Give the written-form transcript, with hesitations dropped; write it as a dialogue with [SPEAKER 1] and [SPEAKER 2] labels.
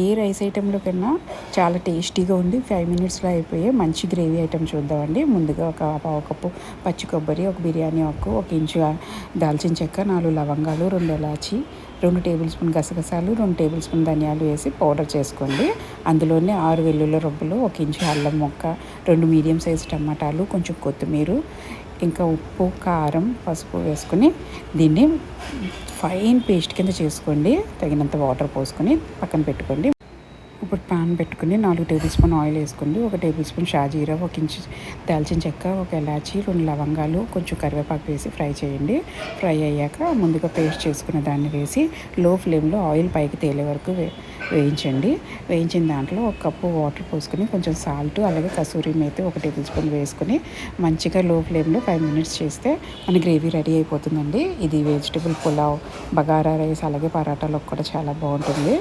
[SPEAKER 1] ఏ rice ఐటెంలో కన్నా చాలా టేస్టీగా ఉండి 5 మినిట్స్లో అయిపోయే మంచి గ్రేవీ ఐటెం చూద్దామండి. ముందుగా ఒక పావు కప్పు పచ్చి కొబ్బరి, ఒక బిర్యానీ ఆకు, 1 ఇంచు దాల్చిన చెక్క, 4 లవంగాలు, 2 ఇలాచి, 2 టేబుల్ స్పూన్ గసగసాలు, 2 టేబుల్ స్పూన్ ధనియాలు వేసి పౌడర్ చేసుకోండి. అందులోనే 6 వెల్లుల్లి రొబ్బలు, 1 ఇంచు అల్లం ముక్క, 2 మీడియం సైజు టమాటాలు, కొంచెం కొత్తిమీర, ఇంకా ఉప్పు, కారం, పసుపు వేసుకొని దీన్ని ఫైన్ పేస్ట్ కింద చేసుకోండి. తగినంత వాటర్ పోసుకొని పక్కన పెట్టుకోండి. ఇప్పుడు పాన్ పెట్టుకుని 4 టేబుల్ స్పూన్ ఆయిల్ వేసుకోండి. 1 టేబుల్ స్పూన్ షాజీరా, 1 ఇంచు దాల్చిన చెక్క, 1 ఇలాచి, 2 లవంగాలు, కొంచెం కరివేపాకు వేసి ఫ్రై చేయండి. ఫ్రై అయ్యాక ముందుగా పేస్ట్ చేసుకున్న దాన్ని వేసి లో ఫ్లేమ్లో ఆయిల్ పైకి తేలే వరకు వేయించండి. వేయించిన దాంట్లో 1 కప్పు వాటర్ పోసుకొని కొంచెం సాల్ట్, అలాగే కసూరి మేతి 1 టేబుల్ స్పూన్ వేసుకొని మంచిగా లో ఫ్లేమ్లో 5 మినిట్స్ చేస్తే మన గ్రేవీ రెడీ అయిపోతుందండి. ఇది వెజిటబుల్ పులావ్, బగారా రైస్, అలాగే పరాటాలకు కూడా చాలా బాగుంటుంది.